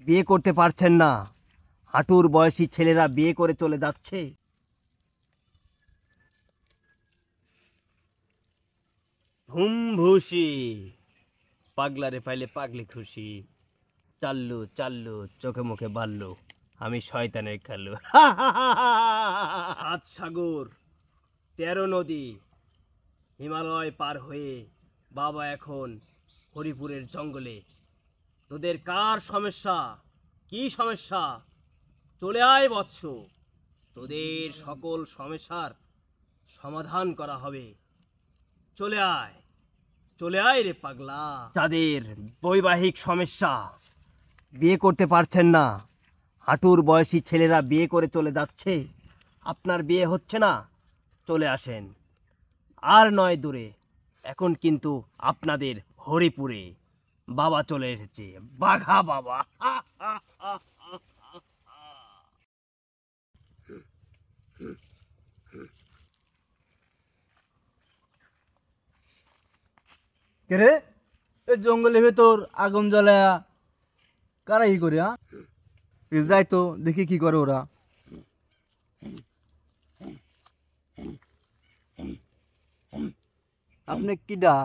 বিয়ে করতে পারছেন না, হাঁটুর বয়সী ছেলেরা বিয়ে করে চলে যাচ্ছে। হুম ভুসি, পাগলারে পাইলে পাগলি খুশি, চাল্লু চাল্লু চোখে মুখে বাল্লু, আমি শয়তানের খালু। সাত সাগর 13 নদী হিমালয় পার হয়ে বাবা এখন হরিপুরের জঙ্গলে। তোদের কার সমস্যা, কি সমস্যা? চলে আয় বৎস, তোদের সকল সমস্যার সমাধান করা হবে। চলে আয়, চলে আয় রে পাগলা। যাদের বৈবাহিক সমস্যা, বিয়ে করতে পারছেন না, হাঁটুর বয়সী ছেলেরা বিয়ে করে চলে যাচ্ছে, আপনার বিয়ে হচ্ছে না, চলে আসেন। আর নয় দূরে, এখন কিন্তু আপনাদের হরিপুরে বাবা চলে এসেছে, বাঘা বাবা। কে রে? এই জঙ্গলের ভেতর আগুন জ্বালায়া কারা ই করে? যাই তো দেখি কি করে ওরা। আপনি কিডা?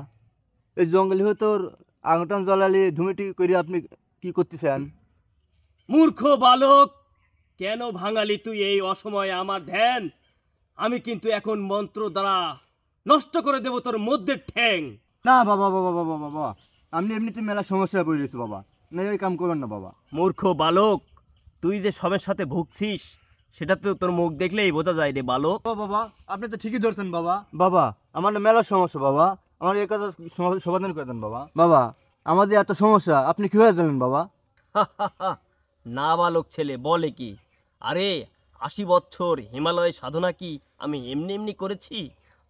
এই জঙ্গলের ভেতর আগুন জ্বালালে ধুমিটি করে আপনি কি করতেছেন? মূর্খ বালক, কেন ভাঙালি তুই এই অসময়ে আমার ধ্যান? আমি কিন্তু এখন মন্ত্র দ্বারা নষ্ট করে দেব তোর মধ্যে ঠ্যাং। না বাবা বাবা বাবা বাবা, আপনি এমনিতে মেলা সমস্যায় পড়ে গেছি বাবা, না এই কাম করবেন না বাবা। মূর্খ বালক, তুই যে সমস্যাতে ভুগছিস সেটা তো তোর মুখ দেখলেই বোঝা যায় রে বালক। বাবা বাবা, আপনি তো ঠিকই ধরছেন বাবা। বাবা, আমার না মেলা সমস্যা বাবা, আমার এই কথা সমাধান করে দেন বাবা। বাবা, আমাদের এত সমস্যা আপনি কিভাবে জানেন বাবা? না বালক ছেলে বলে কি? আরে 80 বছর হিমালয় সাধনা কি আমি এমনি এমনি করেছি?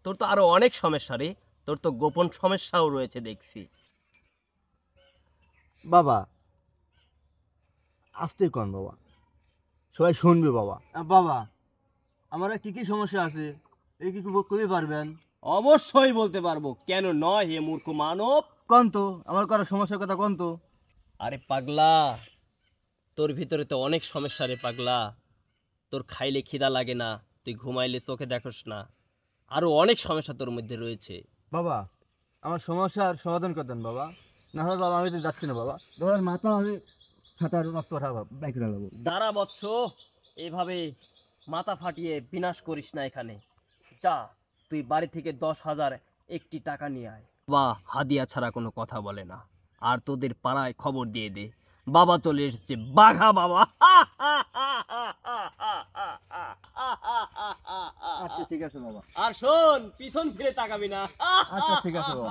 তোর তো আরো অনেক সমস্যা রে, তোর তো গোপন সমস্যাও রয়েছে দেখছি। বাবা আসতে কন বাবা, সবাই শুনবে বাবা। বাবা, আমার কি কি সমস্যা আছে এই কি কবি পারবেন? অবশ্যই বলতে পারবো, কেন নয় হে মূর্খ মানব। কন তো আমার কারো সমস্যার কথা কন তো। আরে পাগলা, তোর ভিতরে তো অনেক সমস্যা রে পাগলা। তোর খাইলে খিদা লাগে না, তুই ঘুমাইলে চোখে দেখোস না, আরো অনেক সমস্যা তোর মধ্যে রয়েছে। বাবা, আমার সমস্যার সমাধান করে দেন বাবা, না হলে বাবা আমি তো যাচ্ছি না বাবা, ধরার মাথা আমি ফাটার রক্ত বাইকে লাগবো। দাঁড়া বৎস, এভাবে মাথা ফাটিয়ে বিনাশ করিস না এখানে। যা, তুই বাড়ি থেকে 10,000 একটি টাকা নিয়ে আয়। বা হাদিয়া ছাড়া কোনো কথা বলে না। আর তোদের পাড়ায় খবর দিয়ে দে, বাবা চলে এসেছে, বাঘা বাবা। আচ্ছা ঠিক আছে বাবা। আর শোন, পিছন ফিরে তাকাবি না। আচ্ছা ঠিক আছে বাবা।